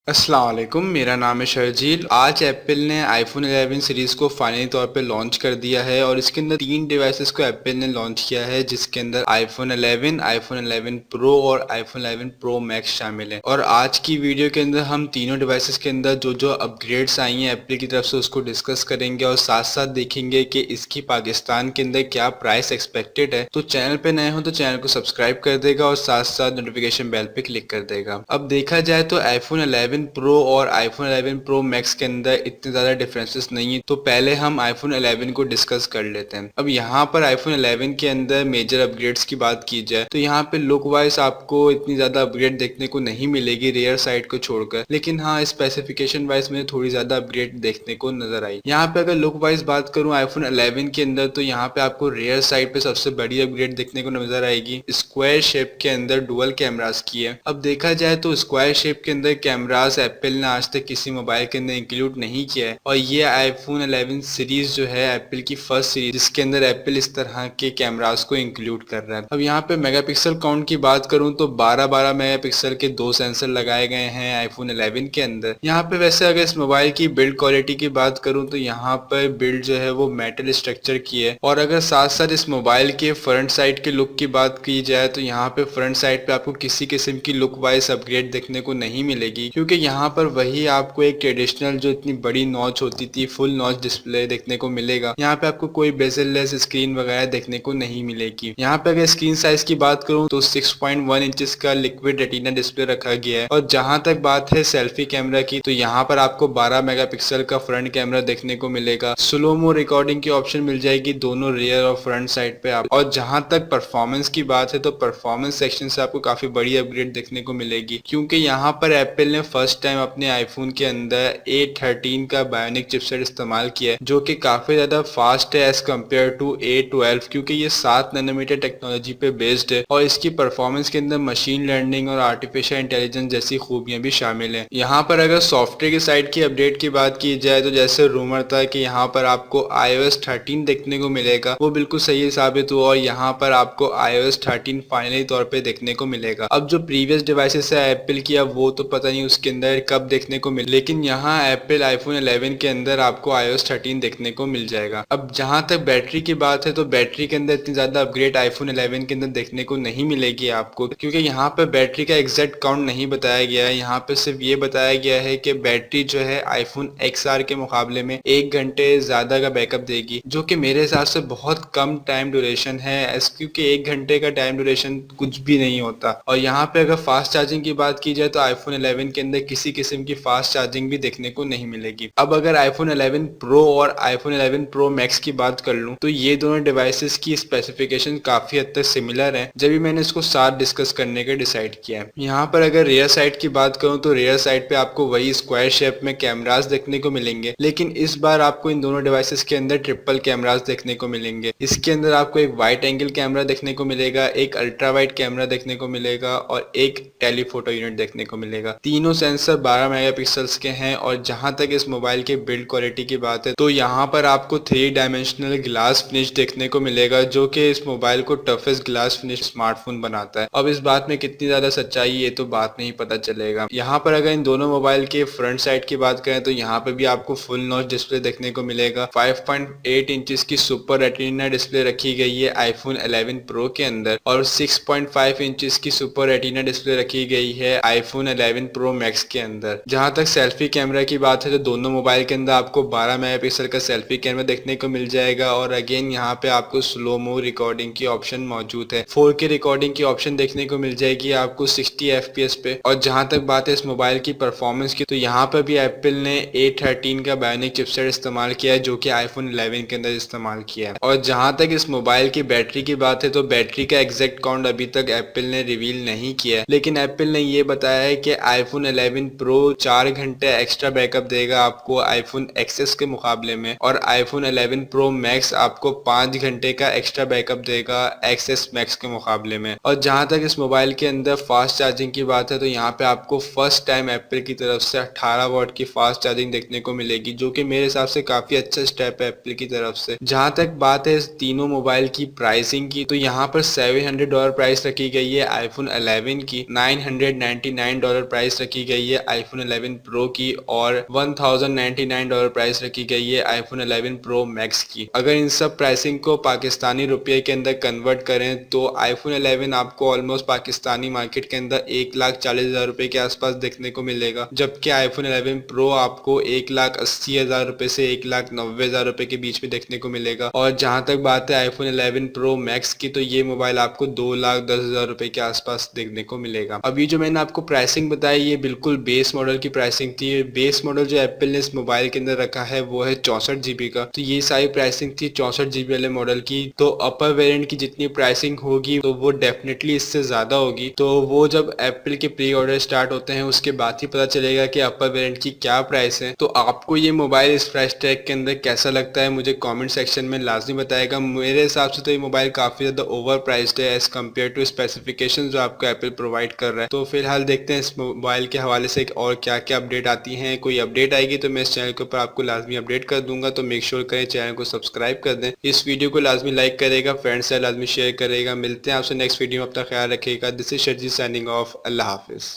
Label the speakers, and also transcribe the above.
Speaker 1: अस्सलाम वालेकुम, मेरा नाम है शर्जील। आज एप्पल ने आईफोन 11 सीरीज को फाइनली तौर पे लॉन्च कर दिया है और इसके अंदर 3 डिवाइसेस को एप्पल ने लॉन्च किया है, जिसके अंदर आईफोन 11, आईफोन 11 प्रो और आईफोन 11 प्रो मैक्स शामिल है। और आज की वीडियो के अंदर हम तीनों डिवाइसेस के अंदर जो जो अपग्रेड्स आई हैं एप्पल की तरफ से उसको डिस्कस करेंगे और साथ साथ देखेंगे कि इसकी पाकिस्तान के अंदर क्या प्राइस एक्सपेक्टेड है। तो चैनल पे नए हो तो चैनल को सब्सक्राइब कर देगा और साथ साथ नोटिफिकेशन बेल पे क्लिक कर देगा। अब देखा जाए तो आईफोन 11 प्रो और आईफोन 11 प्रो मैक्स के अंदर इतने ज्यादा डिफरेंसेस नहीं है, तो पहले हम आईफोन 11 को डिस्कस कर लेते हैं। अब यहाँ पर आईफोन 11 के अंदर मेजर अपग्रेड्स की बात की जाए तो यहाँ पे लुक वाइज आपको इतनी ज्यादा अपग्रेड देखने को नहीं मिलेगी रेयर साइड को छोड़कर, लेकिन हाँ स्पेसिफिकेशन वाइज में थोड़ी ज्यादा अपग्रेड देखने को नजर आई। यहाँ पे अगर लुक वाइज बात करूँ आईफोन 11 के अंदर तो यहाँ पे आपको रेयर साइड पे सबसे बड़ी अपग्रेड देखने को नजर आएगी। स्क्वायर शेप के अंदर डुअल कैमरास की है। अब देखा जाए तो स्क्वायर शेप के अंदर कैमरास एप्पल ने आज तक किसी मोबाइल के अंदर इंक्लूड नहीं किया है और ये आईफोन 11 सीरीज जो है एप्पल की फर्स्ट सीरीज जिसके अंदर एप्पल इस तरह के कैमरास को इंक्लूड कर रहा है। अब यहाँ पे मेगापिक्सल काउंट की बात करूं तो 12-12 मेगापिक्सल के 2 सेंसर लगाए गए हैं आईफोन 11 के अंदर। यहाँ पे वैसे अगर इस मोबाइल की बिल्ड क्वालिटी की बात करूं तो यहाँ पर बिल्ड जो है वो मेटल स्ट्रक्चर की है। और अगर साथ साथ इस मोबाइल के फ्रंट साइड के लुक की बात की जाए तो यहाँ पे फ्रंट साइड पे आपको किसी किस्म की लुक वाइज अपग्रेड देखने को नहीं मिलेगी, क्योंकि यहाँ पर वही आपको एक ट्रेडिशनल जो इतनी बड़ी नॉच होती थी फुल नॉच डिस्प्ले देखने को मिलेगा। यहाँ पे आपको कोई बेजल लेस स्क्रीन वगैरह देखने को नहीं मिलेगी। यहाँ पे अगर स्क्रीन साइज की बात करूँ तो 6.1 इंचेस का लिक्विड रेटिना डिस्प्ले रखा गया है। और जहां तक बात है सेल्फी कैमरा की तो यहाँ पर आपको 12 मेगापिक्सल का फ्रंट कैमरा देखने को मिलेगा। स्लोमो रिकॉर्डिंग की ऑप्शन मिल जाएगी दोनों रियर और फ्रंट साइड पे आप। और जहां तक परफॉर्मेंस की बात है तो परफॉर्मेंस सेक्शन से आपको काफी बड़ी अपग्रेड देखने को मिलेगी, क्योंकि यहाँ पर एप्पल ने फर्स्ट टाइम अपने आईफोन के अंदर A13 का बायोनिक चिपसेट इस्तेमाल किया है, जो कि काफी ज्यादा फास्ट है एज कम्पेयर टू A12, क्योंकि ये 7 नैनोमीटर टेक्नोलॉजी पे बेस्ड है और इसकी परफॉर्मेंस के अंदर मशीन लर्निंग और आर्टिफिशियल इंटेलिजेंस जैसी खूबियां भी शामिल है। यहाँ पर अगर सॉफ्टवेयर की साइड की अपडेट की बात की जाए तो जैसे रूमर था कि यहाँ पर आपको iOS 13 देखने को मिलेगा, वो बिल्कुल सही साबित हुआ और यहाँ पर आपको iOS 13 फाइनली तौर पे देखने को मिलेगा। अब जो प्रीवियस डिवाइसेस है एप्पल की, अब वो तो पता नहीं उसके अंदर कब देखने को मिले, लेकिन यहाँ एप्पल आईफोन 11 के अंदर आपको iOS 13 देखने को मिल जाएगा। अब जहां तक बैटरी की बात है तो बैटरी के अंदर इतनी ज्यादा अपग्रेड आईफोन 11 के अंदर देखने को नहीं मिलेगी आपको, क्योंकि यहाँ पे बैटरी का एग्जैक्ट काउंट नहीं बताया गया है। यहाँ पे सिर्फ ये बताया गया है कि बैटरी जो है आईफोन XR के मुकाबले में 1 घंटे ज्यादा का बैकअप देगी, जो कि मेरे हिसाब से बहुत कम टाइम ड्यूरेशन है, क्योंकि 1 घंटे का टाइम ड्यूरेशन कुछ भी नहीं होता। और यहाँ पे अगर फास्ट चार्जिंग की बात की जाए तो आईफोन 11 के अंदर किसी किस्म की फास्ट चार्जिंग भी देखने को नहीं मिलेगी। अब अगर आईफोन 11 प्रो और आईफोन 11 प्रो मैक्स की बात कर लूं तो ये दोनों डिवाइसेस की स्पेसिफिकेशन काफी हद तक सिमिलर है, जब भी मैंने इसको साथ डिस्कस करने का डिसाइड किया है। यहाँ पर अगर रियर साइड की बात करूं तो रियर साइड पे आपको वही स्क्वायर शेप में कैमरास देखने को मिलेंगे, लेकिन इस बार आपको इन दोनों डिवाइसेस के अंदर ट्रिपल कैमरास देखने को मिलेंगे। इसके अंदर आपको एक वाइड एंगल कैमरा देखने को मिलेगा, एक अल्ट्रा वाइड कैमरा देखने को मिलेगा और एक टेलीफोटो यूनिट देखने को मिलेगा। तीनों सेंसर 12 मेगापिक्सल्स के हैं। और जहां तक इस मोबाइल के बिल्ड क्वालिटी की बात है तो यहाँ पर आपको 3 डायमेंशनल ग्लास फिनिश देखने को मिलेगा, जो कि इस मोबाइल को टफेस्ट ग्लास फिनिश स्मार्टफोन बनाता है। अब इस बात में कितनी ज्यादा सच्चाई है तो बात में ही पता चलेगा। यहाँ पर अगर इन दोनों मोबाइल के फ्रंट साइड की बात करें तो यहाँ पे भी आपको फुल नॉच डिस्प्ले देखने को मिलेगा। 5.8 इंचेस की सुपर रेटिना डिस्प्ले रखी गई है आईफोन 11 प्रो के अंदर और 6.5 इंचेस की सुपर रेटिना डिस्प्ले रखी गई है आईफोन 11 प्रो मैक्स के अंदर। जहां तक सेल्फी कैमरा की बात है तो दोनों मोबाइल के अंदर आपको 12 मेगापिक्सल का सेल्फी कैमरा देखने को मिल जाएगा और अगेन यहाँ पे आपको स्लोमो रिकॉर्डिंग की ऑप्शन मौजूद है। 4K रिकॉर्डिंग की ऑप्शन देखने को मिल जाएगी आपको 60 FPS पे। और जहां तक बात है इस मोबाइल की परफॉर्मेंस की तो यहाँ पर भी एप्पल ने A13 का बायोनिक चिपसेट इस्तेमाल किया है, जो कि आईफोन 11 के अंदर इस्तेमाल किया है। और जहां तक इस मोबाइल की बैटरी की बात है तो बैटरी का एग्जैक्ट काउंट अभी तक एप्पल ने रिवील नहीं किया है, लेकिन एप्पल ने ये बताया है कि आईफोन 11 प्रो 4 घंटे एक्स्ट्रा बैकअप देगा आपको आईफोन एक्सेस के मुकाबले में और आईफोन 11 प्रो मैक्स आपको 5 घंटे का एक्स्ट्रा बैकअप देगा एक्सेस मैक्स के मुकाबले में। और जहां तक इस मोबाइल के अंदर फास्ट चार्जिंग की बात है तो यहाँ पे आपको फर्स्ट टाइम एप्पल की तरफ से 18 वॉट की फास्ट चार्जिंग देखने को मिलेगी, जो कि मेरे हिसाब से काफी अच्छा स्टेप है एप्पल की तरफ से। जहां तक बात है इस तीनों मोबाइल की प्राइसिंग की तो यहाँ पर $700 प्राइस रखी गई है आईफोन 11 की, $999 प्राइस रखी गई गई है आईफोन 11 प्रो की और $1099 प्राइस रखी गई है आईफोन 11 प्रो मैक्स की। अगर इन सब प्राइसिंग को पाकिस्तानी रुपये के अंदर कन्वर्ट करें तो आईफोन 11 आपको ऑलमोस्ट पाकिस्तानी मार्केट के अंदर 1,40,000 रुपए के आसपास देखने को मिलेगा, जबकि आईफोन 11 प्रो आपको 1,80,000 रुपए से 1,90,000 रुपए के बीच में देखने को मिलेगा। और जहां तक बात है आईफोन 11 प्रो मैक्स की, तो ये मोबाइल आपको 2,10,000 रुपए के आसपास देखने को मिलेगा। अभी जो मैंने आपको प्राइसिंग बताई ये बिल्कुल बेस मॉडल की प्राइसिंग थी। बेस मॉडल जो एप्पल ने इस मोबाइल के अंदर रखा है वो है 64 GB का। तो ये सारी प्राइसिंग थी 64 GB वाले मॉडल की। तो अपर वेरिएंट की जितनी प्राइसिंग होगी तो वो डेफिनेटली इससे ज्यादा होगी। तो वो जब एप्पल के प्री ऑर्डर स्टार्ट होते हैं उसके बाद ही पता चलेगा कि अपर वेरिएंट की क्या प्राइस है। तो आपको ये मोबाइल इस प्राइस टैग के अंदर कैसा लगता है मुझे कमेंट सेक्शन में लाजमी बताएगा। मेरे हिसाब से तो ये मोबाइल काफी ज्यादा ओवर प्राइस्ड है एज कम्पेयर टू स्पेसिफिकेशन जो आपको एप्पल प्रोवाइड कर रहा है। तो फिलहाल देखते हैं इस मोबाइल के हवाले से और क्या क्या अपडेट आती हैं। कोई अपडेट आएगी तो मैं इस चैनल के ऊपर आपको लाजमी अपडेट कर दूंगा। तो मेक श्योर करें चैनल को सब्सक्राइब कर दें, इस वीडियो को लाजमी लाइक करेगा, फ्रेंड्स से लाजमी शेयर करेगा। मिलते हैं आपसे नेक्स्ट वीडियो में, अपना ख्याल रखिएगा। This is Sharjeel signing off. Allah Hafiz.